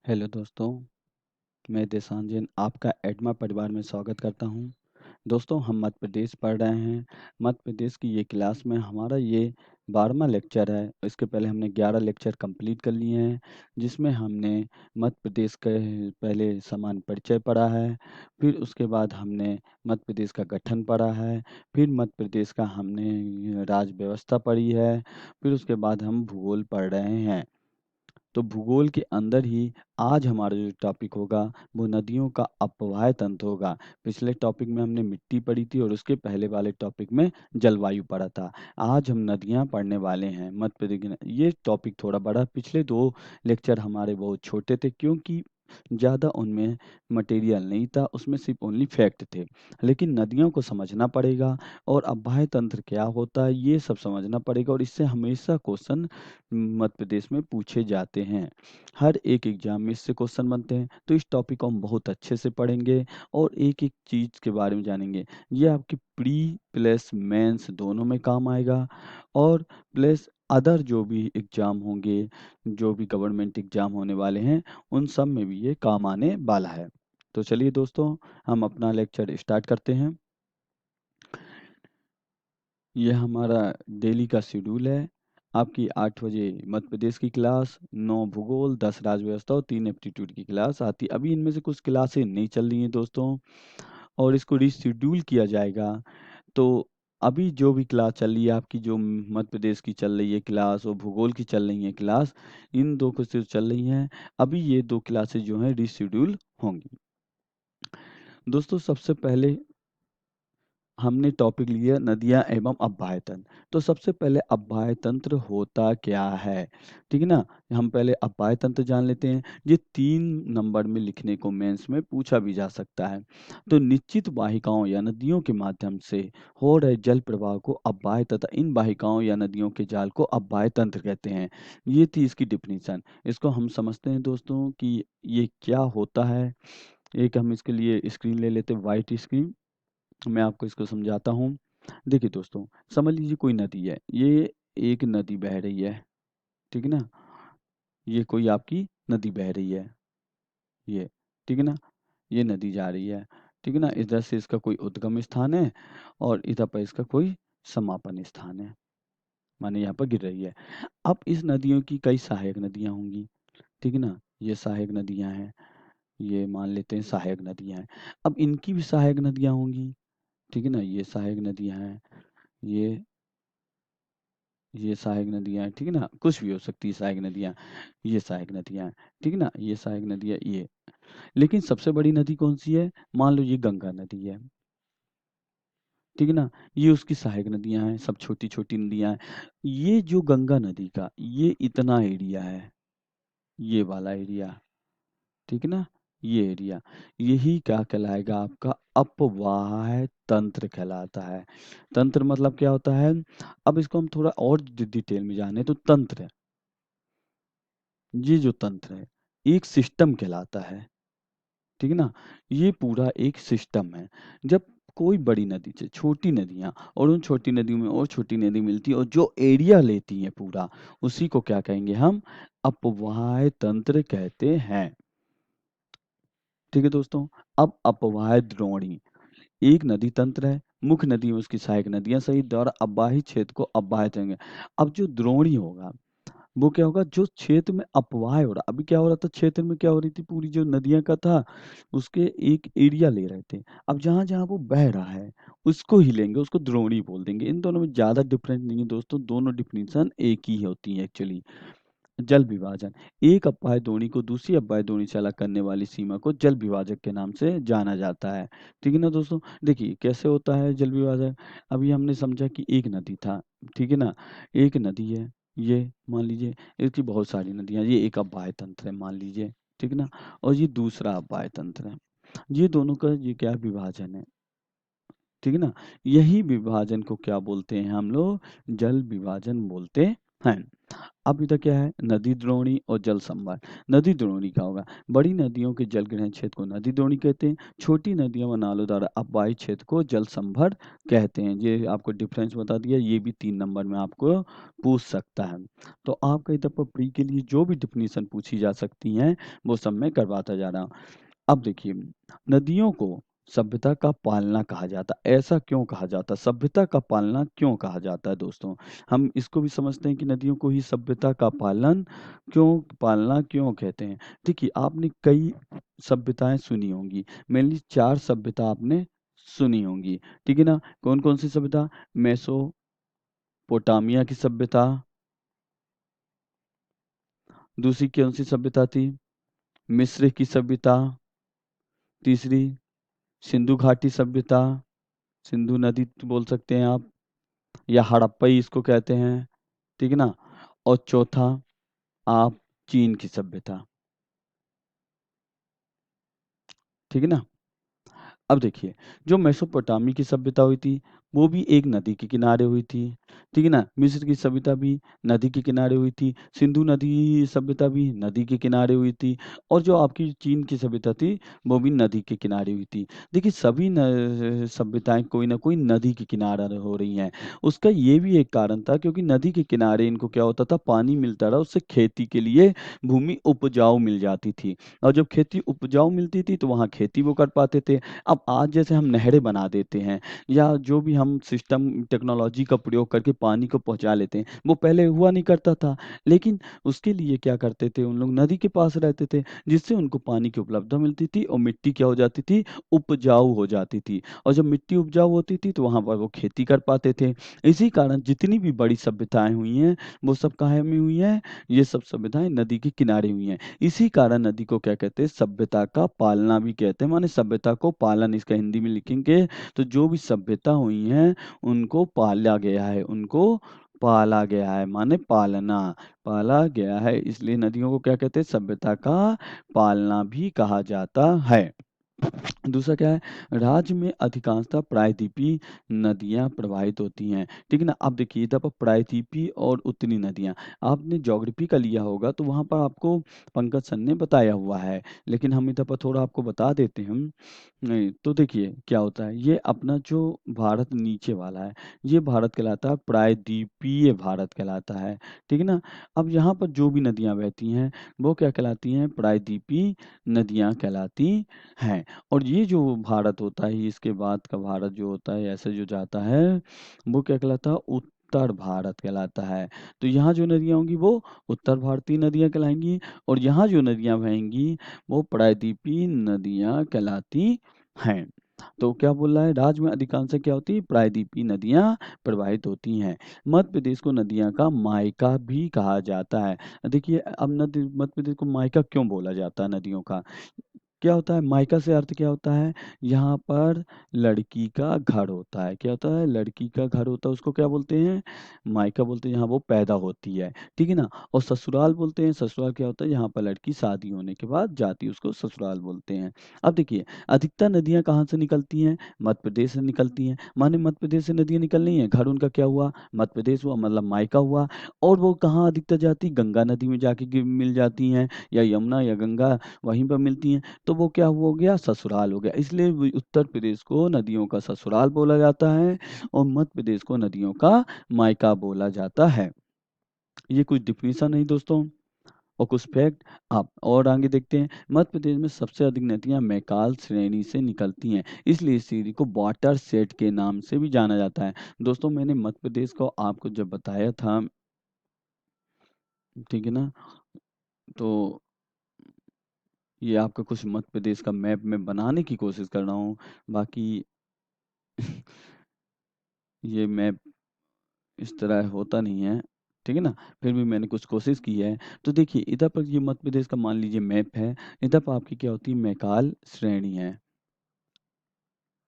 Hello दोस्तों, मैं देशान जैन आपका एडमा परिवार में स्वागत करता हूँ। दोस्तों, हम मध्य प्रदेश पढ़ रहे हैं। मध्य प्रदेश की ये क्लास में हमारा ये 12वां लेक्चर है। इसके पहले हमने 11 लेक्चर कंप्लीट कर लिए हैं, जिसमें हमने मध्य प्रदेश के पहले सामान्य परिचय पढ़ा है, फिर उसके बाद हमने मध्य प्रदेश का गठन पढ़ा है, फिर मध्य प्रदेश का हमने राज्य व्यवस्था पढ़ी है, फिर उसके बाद हम भूगोल पढ़ रहे हैं। तो भूगोल के अंदर ही आज हमारा जो टॉपिक होगा वो नदियों का अपवाह तंत्र होगा। पिछले टॉपिक में हमने मिट्टी पढ़ी थी और उसके पहले वाले टॉपिक में जलवायु पढ़ा था। आज हम नदियां पढ़ने वाले हैं। मध्य प्रदेश ये टॉपिक थोड़ा बड़ा, पिछले 2 लेक्चर हमारे बहुत छोटे थे क्योंकि ज़्यादा उनमें मटेरियल नहीं था, उसमें सिर्फ ओनली फैक्ट थे। लेकिन नदियों को समझना पड़ेगा और अपवाह तंत्र क्या होता है ये सब समझना पड़ेगा, और इससे हमेशा क्वेश्चन मध्य प्रदेश में पूछे जाते हैं। हर एक एग्जाम में इससे क्वेश्चन बनते हैं, तो इस टॉपिक को हम बहुत अच्छे से पढ़ेंगे और एक एक चीज़ के बारे में जानेंगे। ये आपकी प्री प्लस मेंस दोनों में काम आएगा, और प्लस अदर जो भी एग्जाम होंगे, जो भी गवर्नमेंट एग्जाम होने वाले हैं, उन सब में भी ये काम आने वाला है। तो चलिए दोस्तों, हम अपना लेक्चर स्टार्ट करते हैं। ये हमारा डेली का शेड्यूल है। आपकी 8 बजे मध्य प्रदेश की क्लास, 9 भूगोल, 10 राज्य व्यवस्था और 3 एप्टीट्यूड की क्लास आती है। अभी इनमें से कुछ क्लासें नहीं चल रही हैं दोस्तों, और इसको रीशेड्यूल किया जाएगा। तो अभी जो भी क्लास चल रही है आपकी, जो मध्य प्रदेश की चल रही है क्लास और भूगोल की चल रही है क्लास, इन 2 को सिर्फ चल रही हैं। अभी ये 2 क्लासेस जो हैं रीशेड्यूल होंगी। दोस्तों, सबसे पहले हमने टॉपिक लिया नदियाँ एवं अपवाह तंत्र। तो सबसे पहले अपवाह तंत्र होता क्या है? ठीक है ना? हम पहले अपवाह तंत्र जान लेते हैं। ये 3 नंबर में लिखने को मेंस में पूछा भी जा सकता है। तो निश्चित वाहिकाओं या नदियों के माध्यम से हो रहे जल प्रवाह को अपवाह तथा इन वाहिकाओं या नदियों के जाल को अपवाह तंत्र कहते हैं। ये थी इसकी डेफिनेशन। इसको हम समझते हैं दोस्तों कि ये क्या होता है। एक हम इसके लिए स्क्रीन ले लेते हैं, व्हाइट स्क्रीन। मैं आपको इसको समझाता हूँ। देखिए दोस्तों, समझ लीजिए कोई नदी है। ये एक नदी बह रही है, ठीक है ना? ये कोई आपकी नदी बह रही है, ये, ठीक है ना? ये नदी जा रही है, ठीक है ना? इधर से इसका कोई उद्गम स्थान है और इधर पर इसका कोई समापन स्थान है, माने यहाँ पर गिर रही है। अब इस नदियों की कई सहायक नदियाँ होंगी, ठीक है ना? ये सहायक नदियाँ हैं, ये मान लेते हैं सहायक नदियाँ हैं। अब इनकी भी सहायक नदियाँ होंगी, ठीक है ना? ये सहायक नदियाँ हैं, ये सहायक नदियाँ हैं, ठीक है ना? कुछ भी हो सकती है सहायक नदियाँ, ये सहायक नदियाँ हैं, ठीक है ना? ये सहायक नदियाँ ये। लेकिन सबसे बड़ी नदी कौन-सी है? मान लो ये गंगा नदी है, ठीक है ना? ये उसकी सहायक नदियाँ हैं, सब छोटी-छोटी नदियाँ हैं। ये जो गंगा नदी का ये इतना एरिया है, ये वाला एरिया, ठीक है ना? ये एरिया, यही क्या कहलाएगा आपका अपवाह तंत्र कहलाता है। तंत्र मतलब क्या होता है? अब इसको हम थोड़ा और डिटेल में जाने तो तंत्र, ये जो तंत्र है, एक सिस्टम कहलाता है, ठीक है ना? ये पूरा एक सिस्टम है। जब कोई बड़ी नदी से छोटी नदियाँ और उन छोटी नदियों में और छोटी नदी मिलती है और जो एरिया लेती हैं पूरा, उसी को क्या कहेंगे हम? अपवाह तंत्र कहते हैं। ठीक है दोस्तों? अब अपवाह द्रोणी, एक नदी तंत्र है, मुख्य नदी में उसकी सहायक नदियाँ सहित द्वारा अववाही क्षेत्र को अववाह कहेंगे। अब जो द्रोणी होगा वो क्या होगा? जो क्षेत्र में अपवाह हो रहा, अभी क्या हो रहा था क्षेत्र में, क्या हो रही थी, पूरी जो नदियाँ का था उसके एक एरिया ले रहे थे। अब जहाँ-जहाँ वो बह रहा है उसको ही लेंगे, उसको द्रोणी बोल देंगे। इन दोनों में ज़्यादा डिफरेंस नहीं है दोस्तों, दोनों डेफिनिशन एक ही होती है एक्चुअली। जल विभाजन, एक अपवाह द्रोणी को दूसरी अपवाह द्रोणी से अलग करने वाली सीमा को जल विभाजक के नाम से जाना जाता है। ठीक है ना दोस्तों? देखिए कैसे होता है जल विभाजन। अभी हमने समझा कि एक नदी था, ठीक है ना? एक नदी है, ये मान लीजिए, इसकी बहुत सारी नदियाँ, ये एक अपवाह तंत्र है मान लीजिए, ठीक है ना? और ये दूसरा अपवाह तंत्र है। ये दोनों का ये क्या विभाजन है, ठीक है ना? यही विभाजन को क्या बोलते हैं हम लोग? जल विभाजन बोलते हैं। अब इधर क्या है, नदी द्रोणी और जल संभर। नदी द्रोणी क्या होगा, बड़ी नदियों के जल ग्रहण क्षेत्र को नदी द्रोणी कहते हैं। छोटी नदियों व नालों द्वारा अपवाहित क्षेत्र को जल संभर कहते हैं। ये आपको डिफरेंस बता दिया, ये भी 3 नंबर में आपको पूछ सकता है। तो आपका इधर पर प्री के लिए जो भी डिफिनीशन पूछी जा सकती हैं वो सब मैं करवाता जा रहा हूँ। अब देखिए, नदियों को सभ्यता का पालना कहा जाता है। ऐसा क्यों कहा जाता है, सभ्यता का पालना क्यों कहा जाता है दोस्तों? हम इसको भी समझते हैं कि नदियों को ही सभ्यता का पालना क्यों कहते हैं। देखिए, आपने कई सभ्यताएं सुनी होंगी, मेनली 4 सभ्यता आपने सुनी होंगी, ठीक है ना? कौन कौन सी सभ्यता? मेसोपोटामिया की सभ्यता, दूसरी कौन सी सभ्यता थी? मिस्र की सभ्यता, तीसरी सिंधु घाटी सभ्यता, सिंधु नदी बोल सकते हैं आप, या हड़प्पई इसको कहते हैं, ठीक है ना? और चौथा आप चीन की सभ्यता, ठीक है ना? अब देखिए, जो मेसोपोटामी की सभ्यता हुई थी, वो भी एक नदी के किनारे हुई थी, ठीक है ना? मिस्र की सभ्यता भी नदी के किनारे हुई थी, सिंधु नदी सभ्यता भी नदी के किनारे हुई थी, और जो आपकी चीन की सभ्यता थी, वो भी नदी के किनारे हुई थी। देखिए, सभी सभ्यताएं कोई ना कोई नदी के किनारे हो रही हैं। उसका ये भी एक कारण था, क्योंकि नदी के किनारे इनको क्या होता था, पानी मिलता रहा, उससे खेती के लिए भूमि उपजाऊ मिल जाती थी, और जब खेती उपजाऊ मिलती थी तो वहाँ खेती वो कर पाते थे। अब आज जैसे हम नहरें बना देते हैं, या जो भी हम सिस्टम टेक्नोलॉजी का प्रयोग करके पानी को पहुंचा लेते हैं, वो पहले हुआ नहीं करता था। लेकिन उसके लिए क्या करते थे, उन लोग नदी के पास रहते थे, जिससे उनको पानी की उपलब्धता मिलती थी, और मिट्टी क्या हो जाती थी, उपजाऊ हो जाती थी, और जब मिट्टी उपजाऊ होती थी तो वहां पर वो खेती कर पाते थे। इसी कारण जितनी भी बड़ी सभ्यताएं हुई हैं, वो सब कहाँ में हुई हैं, ये सब सभ्यताएं नदी के किनारे हुई हैं। इसी कारण नदी को क्या कहते हैं, सभ्यता का पालना भी कहते हैं, माने सभ्यता को पालन, इसका हिंदी में लिखेंगे तो जो भी सभ्यता हुई हैं उनको पाला गया है, उनको पाला गया है, माने पालना, पाला गया है, इसलिए नदियों को क्या कहते हैं, सभ्यता का पालना भी कहा जाता है। दूसरा क्या है, राज्य में अधिकांशतः प्रायद्वीपीय नदियां प्रवाहित होती हैं, ठीक है ना? अब देखिए, इधर पर प्रायद्वीपीय और उत्तरी नदियां, आपने ज्योग्राफी का लिया होगा तो वहां पर आपको पंकज सर ने बताया हुआ है, लेकिन हम इधर पर थोड़ा आपको बता देते हैं। नहीं तो देखिए क्या होता है, ये अपना जो भारत नीचे वाला है, ये भारत कहलाता है, प्रायद्वीपीय भारत कहलाता है, ठीक है ना? अब यहाँ पर जो भी नदियां बहती हैं वो क्या कहलाती हैं, प्रायद्वीपीय नदियां कहलाती हैं। और ये जो भारत होता है, इसके बाद का भारत जो होता है, ऐसे जो जाता है, वो क्या कहलाता है, उत्तर भारत कहलाता है। तो यहाँ जो नदियाँ होंगी वो उत्तर भारतीय नदियाँ कहलाएंगी, और यहाँ जो नदियाँ बहेंगी वो प्रायद्वीपीय नदियाँ कहलाती हैं। तो क्या बोल रहा है, राज्य में अधिकांश क्या होती है, प्रायद्वीपीय नदियाँ प्रवाहित होती हैं। मध्य प्रदेश को नदियाँ का मायका भी कहा जाता है। देखिए, अब नदी, मध्य प्रदेश को मायका क्यों बोला जाता है नदियों का? क्या होता है, मायका से अर्थ क्या होता है, यहाँ पर लड़की का घर होता है। क्या होता है, लड़की का घर होता है, उसको क्या बोलते हैं, मायका बोलते हैं, यहाँ वो पैदा होती है, ठीक है ना? और ससुराल बोलते हैं, ससुराल क्या होता है, यहाँ पर लड़की शादी होने के बाद जाती है, उसको ससुराल बोलते हैं। अब देखिए, अधिकतर नदियाँ कहाँ से निकलती हैं, मध्य प्रदेश से निकलती हैं, माने मध्य प्रदेश से नदियाँ निकल रही हैं, घर उनका क्या हुआ, मध्य प्रदेश हुआ, मतलब मायका हुआ। और वो कहाँ अधिकतर जाती, गंगा नदी में जाके मिल जाती हैं, या यमुना या गंगा, वहीं पर मिलती हैं, तो वो क्या हो गया, ससुराल हो गया। इसलिए उत्तर प्रदेश को नदियों का ससुराल बोला जाता है, और मध्य प्रदेश को नदियों का मायका बोला जाता है। ये कुछ डिफिनीशन नहीं दोस्तों, और कुछ फैक्ट। आप और आगे देखते हैं, मध्य प्रदेश में सबसे अधिक नदियां मैकाल श्रेणी से निकलती हैं, इसलिए इस श्रेणी को वाटर सेट के नाम से भी जाना जाता है। दोस्तों, मैंने मध्य प्रदेश को आपको जब बताया था, ठीक है ना, तो ये आपका कुछ मध्य प्रदेश का मैप में बनाने की कोशिश कर रहा हूँ, बाकी ये मैप इस तरह होता नहीं है, ठीक है ना? फिर भी मैंने कुछ कोशिश की है। तो देखिए, इधर पर ये मध्य प्रदेश का मान लीजिए मैप है, इधर पर आपकी क्या होती है, मैकाल श्रेणी है,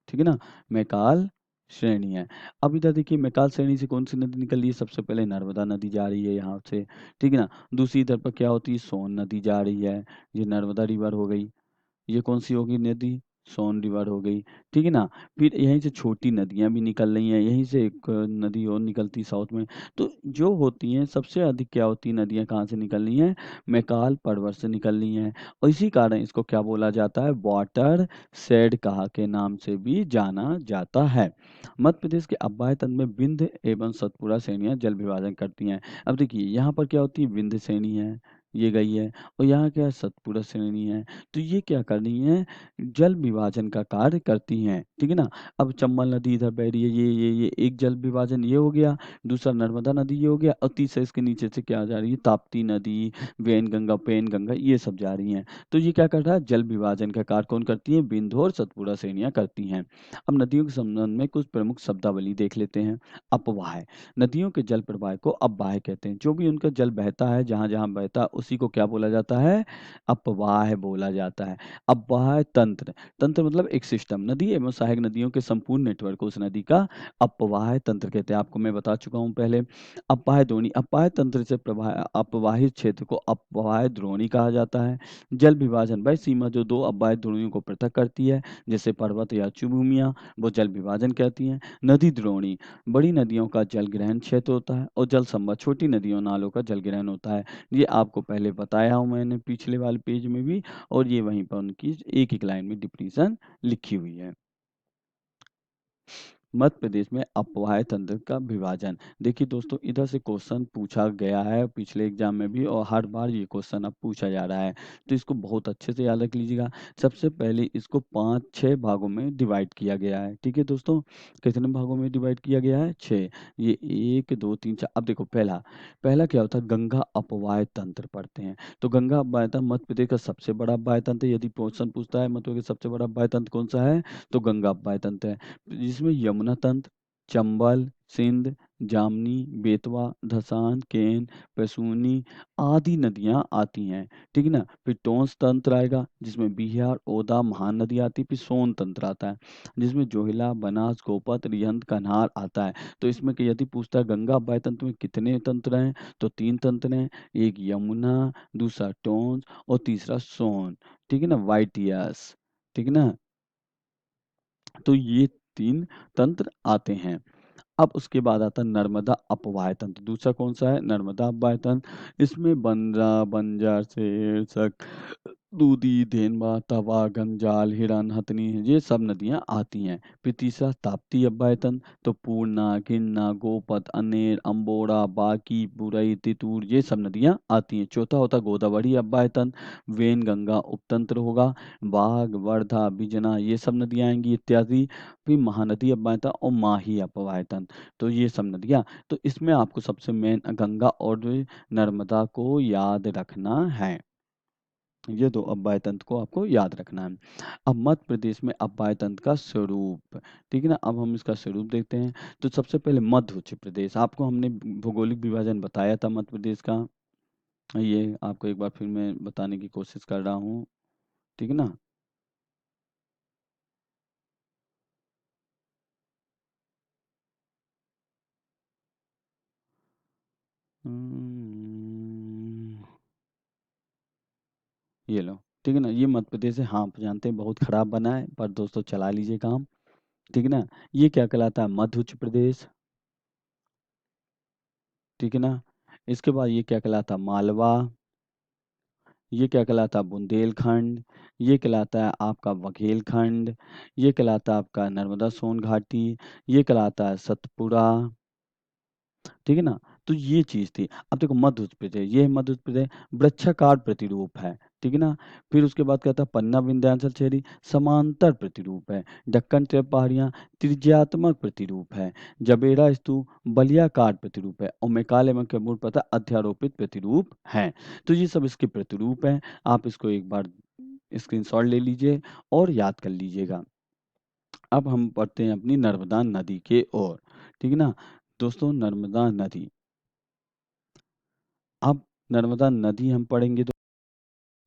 ठीक है ना? मैकाल श्रेणी है। अब इधर देखिए, मैकाल श्रेणी से कौन सी नदी निकल रही है, सबसे पहले नर्मदा नदी जा रही है यहाँ से, ठीक है ना? दूसरी इधर पर क्या होती है, सोन नदी जा रही है, ये नर्मदा रिवर हो गई। ये कौन सी होगी नदी, सोन रिवर हो गई, ठीक है ना? फिर यहीं से छोटी नदियाँ भी निकल रही हैं, यहीं से एक नदी और निकलती साउथ में। तो जो होती हैं सबसे अधिक क्या होती हैं नदियाँ कहाँ से निकल रही हैं? मैकाल पर्वत से निकल रही हैं और इसी कारण इसको क्या बोला जाता है? वाटर शेड कहा के नाम से भी जाना जाता है। मध्य प्रदेश के अब्बाई तट में विंध्य एवं सतपुड़ा श्रेणियाँ जल विभाजन करती हैं। अब देखिए यहाँ पर क्या होती है? विंध्य श्रेणी है, ये गई है और यहाँ क्या है? सतपुड़ा श्रेणी है। तो ये क्या कर रही हैं? जल विभाजन का कार्य करती हैं, ठीक है ना? अब चंबल नदी इधर बह रही है, ये एक जल विभाजन ये हो गया, दूसरा नर्मदा नदी ये हो गया और तीसरा इसके नीचे से क्या जा रही है? ताप्ती नदी, वैनगंगा, पेनगंगा ये सब जा रही हैं। तो ये क्या कर रहा है? जल विभाजन का कार्य कौन करती है? बिंदु और सतपुड़ा श्रेणियां करती हैं। अब नदियों के संबंध में कुछ प्रमुख शब्दावली देख लेते हैं। अपवाह, नदियों के जल प्रवाह को अपवाह कहते हैं। जो भी उनका जल बहता है, जहां जहां बहता है उसी को क्या बोला जाता है? अपवाह बोला जाता है। अपवाह तंत्र, तंत्र मतलब एक सिस्टम, नदी एवं सहायक नदियों के संपूर्ण नेटवर्क को उस नदी का अपवाह तंत्र कहते हैं। आपको मैं बता चुका हूँ पहले। अपवाह द्रोणी, अपवाह तंत्र से प्रवाह अपवाहित क्षेत्र को अपवाह द्रोणी कहा जाता है। जल विभाजन वह सीमा जो दो अपवाह द्रोणियों को पृथक करती है, जैसे पर्वत या उच्च भूमियां, वो जल विभाजन कहती हैं। नदी द्रोणी, बड़ी नदियों का जल ग्रहण क्षेत्र होता है और जल संभव छोटी नदियों नालों का जल ग्रहण होता है। ये आपको पहले बताया हूँ मैंने पिछले वाले पेज में भी, और ये वहीं पर उनकी एक-एक लाइन में डिफिनीशन लिखी हुई है। मध्य प्रदेश में अपवाह तंत्र का विभाजन। देखिए दोस्तों इधर से क्वेश्चन पूछा गया है पिछले एग्जाम में भी और हर बार ये क्वेश्चन अब पूछा जा रहा है, तो इसको बहुत अच्छे से याद रख लीजिएगा। सबसे पहले इसको 5-6 भागों में डिवाइड किया गया है, ठीक है दोस्तों? कितने भागों में डिवाइड किया गया है? 6। ये 1 2 3 4। अब देखो पहला पहला क्या होता है? गंगा अपवाह तंत्र पढ़ते हैं। तो गंगा अपवाह तंत्र मध्य प्रदेश का सबसे बड़ा अपवाह तंत्र है। यदि क्वेश्चन पूछता है मध्य प्रदेश का सबसे बड़ा अपवाह तंत्र कौन सा है? तो गंगा अपवाह तंत्र है, जिसमें यमुना तंत्र, चंबल, सिंध, जामनी, बेतवा, धसान, केन, पैसूनी आदि नदियां आती हैं, ठीक है ना? फिर टोंस तंत्र आएगा जिसमें बिहार, ओदा, महानदी आती है। फिर सोन तंत्र आता है जिसमें जोहिला, बनास, गोपत, रिहंद, कन्हार आता है। तो इसमें कि यदि पूछता है गंगा अव्वाय तंत्र में कितने तंत्र हैं, तो 3 तंत्र हैं। एक यमुना, दूसरा टोंस और तीसरा सोन, ठीक है ना? वाइटियस, ठीक है ना? तो ये 3 तंत्र आते हैं। अब उसके बाद आता है नर्मदा अपवाह तंत्र। दूसरा कौन सा है? नर्मदा अपवाह तंत्र। इसमें बंदरा, बंजार, शेरसक, दूधी, देनवा, तवा, गंजाल, हिरन, हथनी ये सब नदियां आती हैं। फिर तीसरा ताप्ती अपवाह तंत्र, तो पूर्णा, गिरना, गोपत, अनेर, अम्बोड़ा, बाकी, बुरई, तितूर ये सब नदियां आती हैं। चौथा होता है गोदावरी अपवाह तंत्र, वेन गंगा उपतंत्र होगा, बाघ, वर्धा, बिजना ये सब नदियां आएंगी इत्यादि। फिर महानदी अपवाह तंत्र और माही अपवाह तंत्र, तो ये सब नदियाँ। तो इसमें आपको सबसे मेन गंगा और नर्मदा को याद रखना है। ये 2 अपवाह तंत्र को आपको याद रखना है। अब मध्य प्रदेश में अपवाह तंत्र का स्वरूप, ठीक है ना? अब हम इसका स्वरूप देखते हैं। तो सबसे पहले मध्य उच्च प्रदेश, आपको हमने भौगोलिक विभाजन बताया था मध्य प्रदेश का। ये आपको एक बार फिर मैं बताने की कोशिश कर रहा हूँ, ठीक है ना? हम्म, ये लो, ठीक है ना? ये मध्य प्रदेश है। हाँ, आप जानते हैं बहुत खराब बना है, पर दोस्तों चला लीजिए काम, ठीक है ना? ये क्या कहलाता है? मध्य उच्च प्रदेश, ठीक है ना? इसके बाद ये क्या कहलाता है? मालवा, ये क्या कहलाता है? बुंदेलखंड, ये कहलाता है आपका बघेलखंड, ये कहलाता है आपका नर्मदा सोन घाटी, ये कहलाता है सतपुड़ा, ठीक है ना? तो ये चीज़ थी। अब देखो मध्य उत्तर प्रदेश, ये है मध्य उत्तर प्रदेश, वृक्षाकार प्रतिरूप है, ठीक है ना? फिर उसके बाद कहता है पन्ना विंध्यांचल श्रेणी समांतर प्रतिरूप है, दक्कन ट्रैप पहाड़ियाँ त्रिज्यात्मक प्रतिरूप है, जबेरा स्तूप बलियाकार प्रतिरूप है और मैकाले एवं कैमूर पता अध्यारोपित प्रतिरूप हैं। तो ये सब इसके प्रतिरूप हैं। आप इसको एक बार स्क्रीनशॉट ले लीजिए और याद कर लीजिएगा। अब हम पढ़ते हैं अपनी नर्मदा नदी के ओर, ठीक है ना? दोस्तों नर्मदा नदी, अब नर्मदा नदी हम पढ़ेंगे तो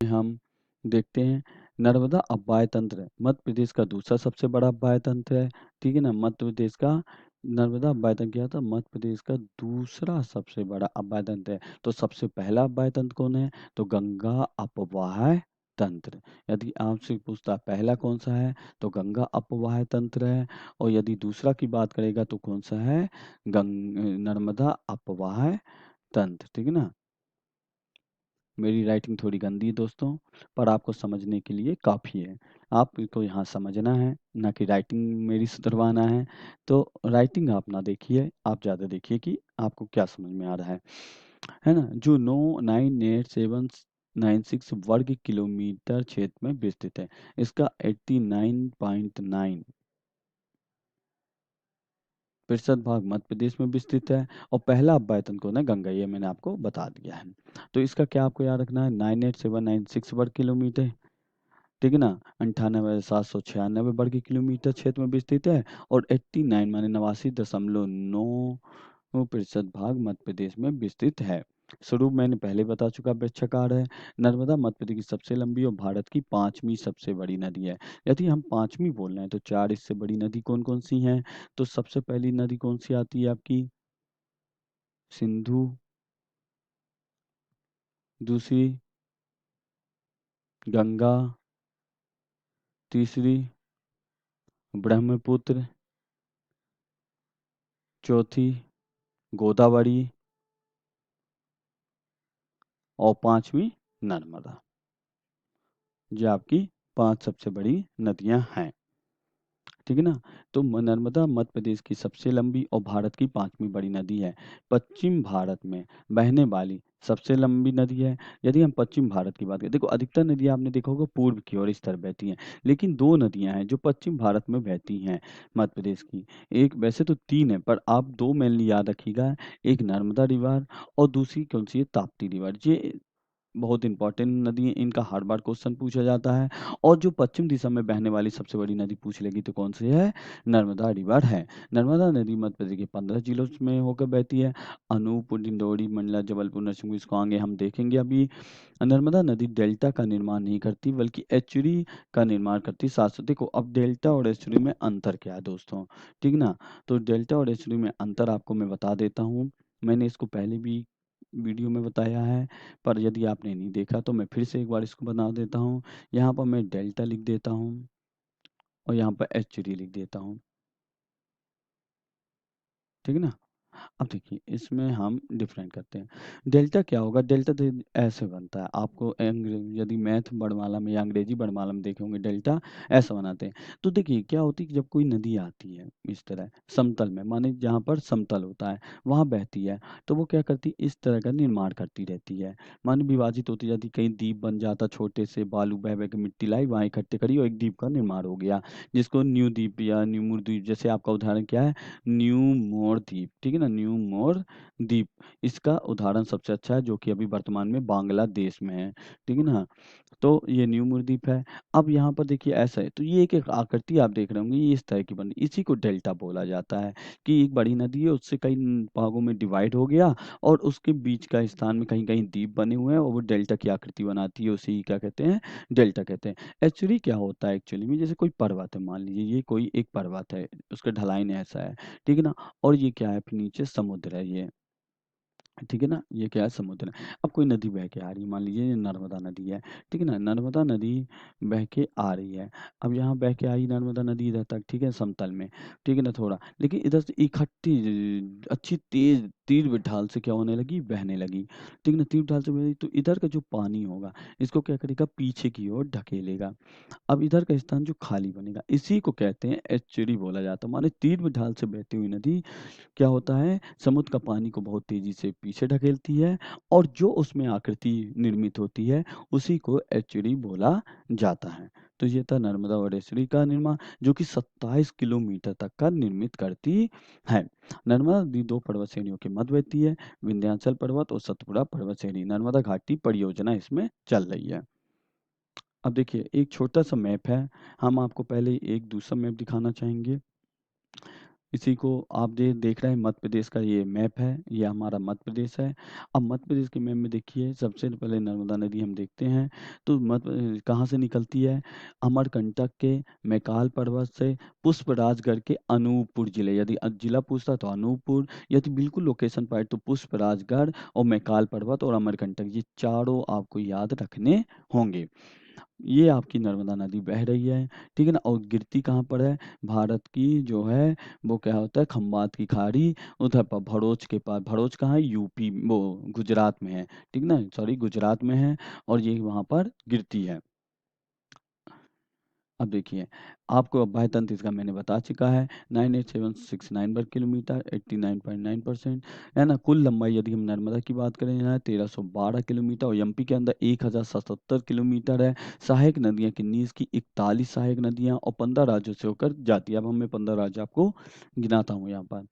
हम देखते हैं नर्मदा अपवाय तंत्र मध्य प्रदेश का दूसरा सबसे बड़ा अपवाय तंत्र है, ठीक है ना? मध्य प्रदेश का नर्मदा अपवाय तंत्र क्या था? मध्य प्रदेश का दूसरा सबसे बड़ा अपवाय तंत्र है। तो सबसे पहला अपवाय तंत्र कौन है? तो गंगा अपवाय तंत्र। यदि आपसे पूछता पहला कौन सा है, तो गंगा अपवाह तंत्र है। और यदि दूसरा की बात करेगा तो कौन सा है, नर्मदा अपवाह तंत्र। ठीक है ना। मेरी राइटिंग थोड़ी गंदी है दोस्तों, पर आपको समझने के लिए काफ़ी है। आपको यहाँ समझना है, ना कि राइटिंग मेरी सुधरवाना है। तो राइटिंग आप ना देखिए, आप ज़्यादा देखिए कि आपको क्या समझ में आ रहा है ना। जो 99876 वर्ग किलोमीटर क्षेत्र में विस्तृत है, इसका 89.9 प्रतिशत भाग मध्य प्रदेश में विस्तृत है। और पहला अव्ययतन कौन है, गंगा, ये मैंने आपको बता दिया है। तो इसका क्या आपको याद रखना है, 98796 वर्ग किलोमीटर। ठीक है ना। 98,796 वर्ग किलोमीटर क्षेत्र में विस्तृत है। और 89 माने 89.9% भाग मध्य प्रदेश में विस्तृत है। स्वरूप मैंने पहले बता चुका, वृक्षकार है। नर्मदा मध्य प्रदेश की सबसे लंबी और भारत की पांचवी सबसे बड़ी नदी है। यदि हम पांचवी बोल रहे हैं तो चार इससे बड़ी नदी कौन कौन सी हैं, तो सबसे पहली नदी कौन सी आती है आपकी, सिंधु। दूसरी गंगा। तीसरी ब्रह्मपुत्र। चौथी गोदावरी। और पांचवी नर्मदा। ये आपकी पांच सबसे बड़ी नदियां हैं। ठीक है ना। तो नर्मदा मध्य प्रदेश की सबसे लंबी और भारत की पांचवी बड़ी नदी है। पश्चिम भारत में बहने वाली सबसे लंबी नदी है। यदि हम पश्चिम भारत की बात करें, देखो अधिकतर नदियां आपने देखा होगा पूर्व की ओर इस तरफ बहती हैं, लेकिन दो नदियां हैं जो पश्चिम भारत में बहती हैं मध्य प्रदेश की। एक, वैसे तो तीन है पर आप दो मेनली याद रखिएगा, एक नर्मदा रिवर और दूसरी कौन सी है, ताप्ती रिवर। ये बहुत इंपॉर्टेंट नदी है, इनका हर बार क्वेश्चन पूछा जाता है। और जो पश्चिम दिशा में बहने वाली सबसे बड़ी नदी पूछ लेगी तो कौन सी है, नर्मदा रिवर है। नर्मदा नदी मध्य प्रदेश के 15 जिलों में होकर बहती है। अनूपपुर, डिंडोरी, मंडला, जबलपुर, नरसिंहपुर, इसको आगे हम देखेंगे अभी। नर्मदा नदी डेल्टा का निर्माण नहीं करती बल्कि एचुरी का निर्माण करती। साथ साथ देखो, अब डेल्टा और एचुरी में अंतर क्या है दोस्तों, ठीक ना। तो डेल्टा और एचुरी में अंतर आपको मैं बता देता हूँ। मैंने इसको पहले भी वीडियो में बताया है, पर यदि आपने नहीं देखा तो मैं फिर से एक बार इसको बना देता हूँ। यहाँ पर मैं डेल्टा लिख देता हूँ और यहाँ पर एचुरी लिख देता हूँ। ठीक है ना। अब देखिए इसमें हम डिफरेंट करते हैं। डेल्टा क्या होगा, डेल्टा तो ऐसे बनता है, आपको यदि मैथ वर्णमाला में या अंग्रेजी वर्णमाला में देखे होंगे डेल्टा ऐसा बनाते हैं। तो देखिए क्या होती है कि जब कोई नदी आती है इस तरह समतल में, माने जहाँ पर समतल होता है वहाँ बहती है, तो वो क्या करती है, इस तरह का निर्माण करती रहती है। माने विभाजित होती जाती, कहीं द्वीप बन जाता, छोटे से बालू बह बह के मिट्टी लाई वहाँ इकट्ठे करी और एक द्वीप का निर्माण हो गया, जिसको न्यू द्वीप या न्यूमुर द्वीप, जैसे आपका उदाहरण क्या है, न्यू मोर द्वीप। ठीक है ना, न्यू मोर द्वीप इसका उदाहरण सबसे अच्छा है, जो कि अभी वर्तमान में बांग्लादेश में है। ठीक है ना। तो ये न्यू मोर द्वीप है। अब यहाँ पर देखिए ऐसा है, तो ये एक एक आकृति आप देख रहे होंगे, ये इस तरह की बनी, इसी को डेल्टा बोला जाता है। कि एक बड़ी नदी है, उससे कई भागों में डिवाइड हो गया और उसके बीच का स्थान में कहीं कहीं द्वीप बने हुए हैं और वो डेल्टा की आकृति बनाती है, उसी क्या कहते हैं, डेल्टा कहते हैं। एक्चुअली क्या होता है, एक्चुअली में जैसे कोई पर्वत है, मान लीजिए ये कोई एक पर्वत है, उसका ढलान ऐसा है। ठीक है ना। और ये क्या है, फिर नीचे समुद्र है ये। ठीक है ना, ये क्या है, समुद्र है। अब कोई नदी बह के आ रही है, मान लीजिए ये नर्मदा नदी है। ठीक है ना, नर्मदा नदी बह के आ रही है। अब यहाँ बह के आई नर्मदा नदी इधर तक, ठीक है, समतल में। ठीक है ना, थोड़ा लेकिन इधर से इकट्ठी अच्छी तेज तीव्र ढाल से क्या होने लगी, बहने लगी। ठीक है ना, तीव्र ढाल से बहने लगी, तो इधर का जो पानी होगा इसको क्या करेगा, पीछे की ओर ढकेलेगा। अब इधर का स्थान जो खाली बनेगा इसी को कहते हैं एस्चुरी बोला जाता है। माने तीव्र ढाल से बहती हुई नदी क्या होता है, समुद्र का पानी को बहुत तेजी से पीछे ढकेलती है और जो उसमें आकृति निर्मित होती है उसी को एचुरी बोला जाता है। तो ये था नर्मदा और एचुरी का निर्माण, जो कि 27 किलोमीटर तक का निर्मित करती है। नर्मदा नदी दो पर्वत श्रेणियों के मध्य बहती है, विंध्याचल पर्वत और सतपुड़ा पर्वत श्रेणी। नर्मदा घाटी परियोजना इसमें चल रही है। अब देखिए एक छोटा सा मैप है, हम आपको पहले एक दूसरा मैप दिखाना चाहेंगे। इसी को आप देख रहे हैं, मध्य प्रदेश का ये मैप है, ये हमारा मध्य प्रदेश है। अब मध्य प्रदेश के मैप में देखिए सबसे पहले नर्मदा नदी हम देखते हैं, तो मध्य कहाँ से निकलती है, अमरकंटक के मैकाल पर्वत से, पुष्पराजगढ़ के अनूपपुर जिले, यदि जिला पूछता तो अनूपपुर, यदि बिल्कुल लोकेशन पाए तो पुष्पराजगढ़ और मैकाल पर्वत और अमरकंटक, ये चारों आपको याद रखने होंगे। ये आपकी नर्मदा नदी बह रही है, ठीक है ना? और गिरती कहाँ पर है? भारत की जो है वो क्या होता है, खंबात की खाड़ी उधर पर भरूच के पास। भरूच कहाँ है? यूपी, वो गुजरात में है, ठीक ना? सॉरी, गुजरात में है और ये वहाँ पर गिरती है। अब देखिए, आपको अभ्याय तंत्र इसका मैंने बता चुका है, 98769 वर्ग किलोमीटर, 89.9%, है ना? कुल लंबाई यदि हम नर्मदा की बात करें ना, 1312 किलोमीटर और एमपी के अंदर 1077 किलोमीटर है। सहायक नदियाँ कितनी हैं इसकी? 41 सहायक नदियाँ और 15 राज्यों से होकर जाती है। अब मैं 15 राज्य आपको गिनाता हूँ यहाँ पर।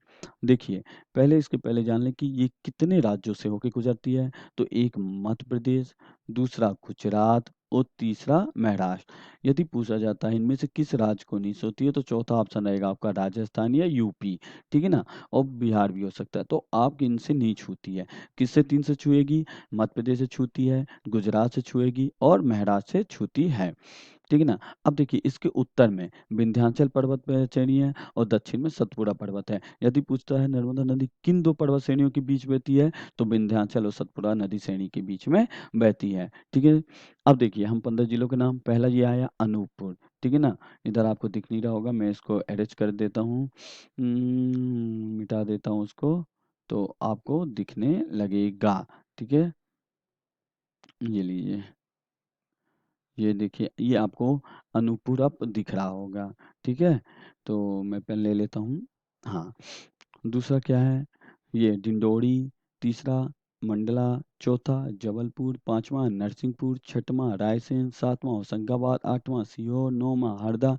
देखिए, पहले इसके पहले जान लें कि ये कितने राज्यों से होके गुजरती है। तो एक मध्य प्रदेश, दूसरा गुजरात और तीसरा महाराष्ट्र। यदि पूछा जाता है इनमें से किस राज्य को नहीं छूती है, तो चौथा ऑप्शन रहेगा आपका राजस्थान या यूपी, ठीक है ना? और बिहार भी हो सकता है। तो आपकी इनसे नहीं छूती है। किससे 3 से छुएगी? मध्य प्रदेश से छूती है, गुजरात से छुएगी और महाराष्ट्र से छूती है। ठीक है ना? अब देखिए, इसके उत्तर में विंध्याचल पर्वत श्रेणी है और दक्षिण में सतपुड़ा पर्वत है। यदि पूछता है नर्मदा नदी किन दो पर्वत श्रेणियों के बीच बहती है, तो विंध्याचल और सतपुड़ा नदी श्रेणी के बीच में बहती है। ठीक है? अब देखिए, हम 15 जिलों के नाम, पहला ये आया अनूपपुर, ठीक है ना? इधर आपको दिख नहीं रहा होगा, मैं इसको अरेंज कर देता हूँ, मिटा देता हूँ उसको, तो आपको दिखने लगेगा। ठीक है? ये लीजिए, ये देखिए, ये आपको अनूपपुर अब दिख रहा होगा, ठीक है? तो मैं पेन ले लेता हूँ। हाँ, दूसरा क्या है? ये डिंडोरी, तीसरा मंडला, चौथा जबलपुर, पांचवा नरसिंहपुर, छठवां रायसेन, सातवां होशंगाबाद, आठवां सीहोर, नौवां हरदा,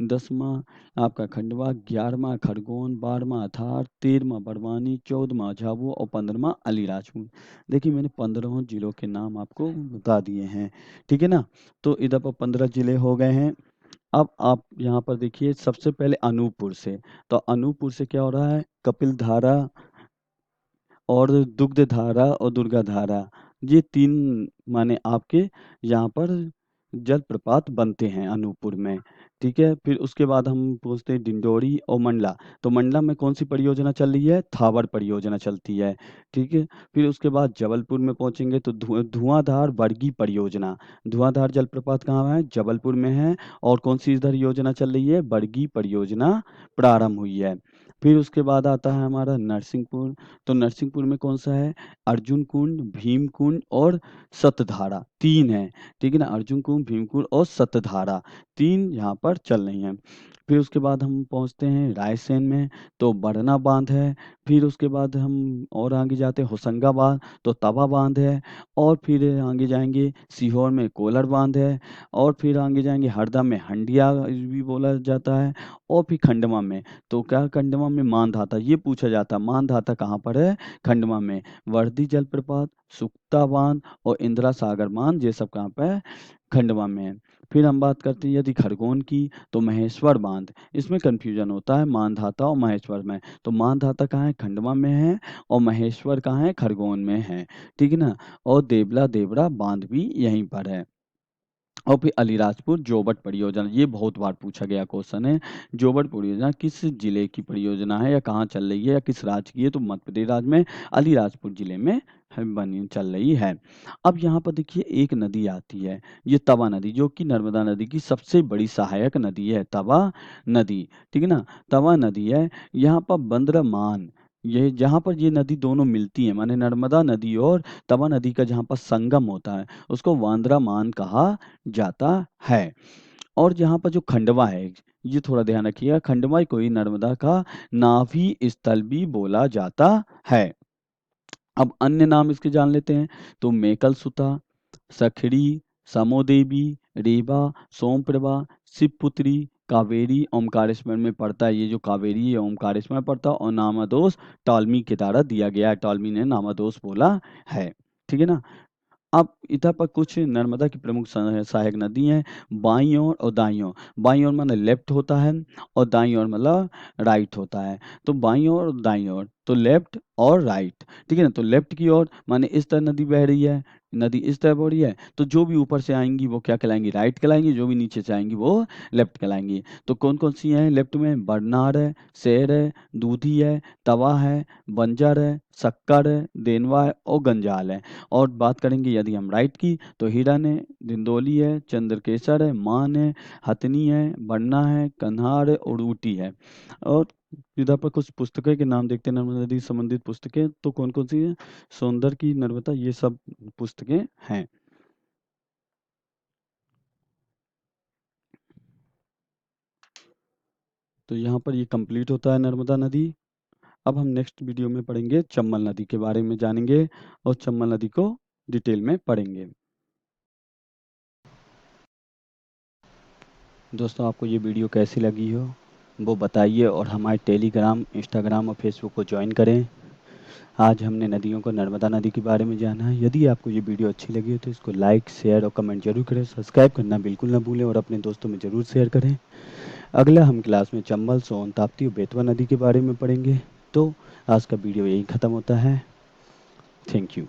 दसवां आपका खंडवा, 11वां खरगोन, 12वां धार, 13वां बड़वानी, 14वां झाबुआ और 15वां अलीराजपुर। देखिए, मैंने 15 जिलों के नाम आपको बता दिए हैं, ठीक है ना? तो इधर पर 15 जिले हो गए हैं। अब आप यहाँ पर देखिए, सबसे पहले अनूपपुर से। तो अनूपपुर से क्या हो रहा है? कपिल धारा और दुग्ध धारा और दुर्गा धारा, ये 3 माने आपके यहाँ पर जलप्रपात बनते हैं अनूपपुर में, ठीक है? फिर उसके बाद हम पूछते हैं डिंडोरी और मंडला। तो मंडला में कौन-सी परियोजना चल रही है? थावर परियोजना चलती है, ठीक है? फिर उसके बाद जबलपुर में पहुँचेंगे तो धुआँधार बरगी परियोजना। धुआँधार जलप्रपात कहाँ है? जबलपुर में है और कौन-सी इधर योजना चल रही है? बरगी परियोजना प्रारंभ हुई है। फिर उसके बाद आता है हमारा नरसिंहपुर। तो नरसिंहपुर में कौन-सा है? अर्जुन कुंड, भीम कुंड और सतधारा, 3 हैं, ठीक है ना? अर्जुन कुंड, भीम कुंड और सतधारा, 3 यहाँ पर चल रही हैं। फिर उसके बाद हम पहुँचते हैं रायसेन में, तो बरना बाँध है। फिर उसके बाद हम और आगे जाते हैं होशंगाबाद, तो तवा बाँध है। और फिर आगे जाएँगे सीहोर में कोलर बाँध है और फिर आगे जाएँगे हरदा में हंडिया भी बोला जाता है और फिर खंडवा में, तो क्या खंडवा में मानधाता, ये पूछा जाता है, मानधाता कहाँ पर है? खंडवा में। वर्दी जलप्रपात, सुक्ता बाँध और इंदिरा सागर बाँध, ये सब कहाँ पे है? खंडवा में है। फिर हम बात करते हैं यदि खरगोन की, तो महेश्वर बाँध। इसमें कन्फ्यूजन होता है मानधाता और महेश्वर में। तो मानधाता कहाँ है? खंडवा में है और महेश्वर कहाँ है? खरगोन में है, ठीक है ना? और देवला देवरा बाँध भी यहीं पर है। और फिर अलीराजपुर जोबट परियोजना, ये बहुत बार पूछा गया क्वेश्चन है। जोबट परियोजना किस जिले की परियोजना है या कहाँ चल रही है या किस राज्य की है? तो मध्य प्रदेश राज्य में अलीराजपुर जिले में बनी चल रही है। अब यहाँ पर देखिए, एक नदी आती है, ये तवा नदी, जो कि नर्मदा नदी की सबसे बड़ी सहायक नदी है, तवा नदी, ठीक है ना? तवा नदी है, यहाँ पर बंदरमान, ये जहाँ पर ये नदी दोनों मिलती हैं, माने नर्मदा नदी और तवा नदी का जहाँ पर संगम होता है, उसको वांद्रामान कहा जाता है। और यहाँ पर जो खंडवा है, ये थोड़ा ध्यान रखिएगा, खंडवा को ही नर्मदा का नाभि स्थल भी बोला जाता है। अब अन्य नाम इसके जान लेते हैं, तो मेकल सुता, सखड़ी, समोदेवी, रेवा, सोमप्रभा, शिवपुत्री, कावेरी ओमकारेश्वर में पड़ता है। ये जो कावेरी है ओमकारेश्वर में पड़ता है और नामादोष टॉलमी के द्वारा दिया गया है, टॉलमी ने नामादोष बोला है, ठीक है ना? अब इधर पर कुछ नर्मदा की प्रमुख सहायक नदी हैं, बाईं ओर और दाईं ओर। बाईं ओर मतलब लेफ्ट होता है और दाईं ओर मतलब राइट होता है। तो बाईं ओर और दाईं ओर, तो लेफ्ट और राइट, ठीक है ना। तो लेफ्ट की ओर माने इस तरह नदी बह रही है, नदी इस तरह बह रही है, तो जो भी ऊपर से आएंगी वो क्या कहलाएंगी, राइट कहलाएंगी, जो भी नीचे से आएंगी वो लेफ्ट कहलाएंगी। तो कौन कौन सी हैं लेफ्ट में, बरनार है, शेर है, दूधी है, तवा है, बंजर है, शक्कर है, देनवा है और गंजाल है। और बात करेंगे यदि हम राइट की, तो हिरन है, दिंदोली है, चंद्रकेसर है, मान है, हथनी है, बन्ना है, कन्हार है और ऊटी है। और इधर पर कुछ पुस्तकें के नाम देखते हैं, नर्मदा नदी से संबंधित पुस्तकें तो कौन कौन सी हैं, सौंदर्य की नर्मदा, ये सब पुस्तकें हैं। तो यहाँ पर ये कंप्लीट होता है नर्मदा नदी। अब हम नेक्स्ट वीडियो में पढ़ेंगे चंबल नदी के बारे में जानेंगे और चंबल नदी को डिटेल में पढ़ेंगे। दोस्तों आपको ये वीडियो कैसी लगी हो वो बताइए और हमारे टेलीग्राम, इंस्टाग्राम और फेसबुक को ज्वाइन करें। आज हमने नदियों को, नर्मदा नदी के बारे में जाना है। यदि आपको ये वीडियो अच्छी लगी हो तो इसको लाइक, शेयर और कमेंट जरूर करें। सब्सक्राइब करना बिल्कुल ना भूलें और अपने दोस्तों में ज़रूर शेयर करें। अगला हम क्लास में चंबल, सोन, ताप्ती और बेतवा नदी के बारे में पढ़ेंगे। तो आज का वीडियो यही ख़त्म होता है। Thank you.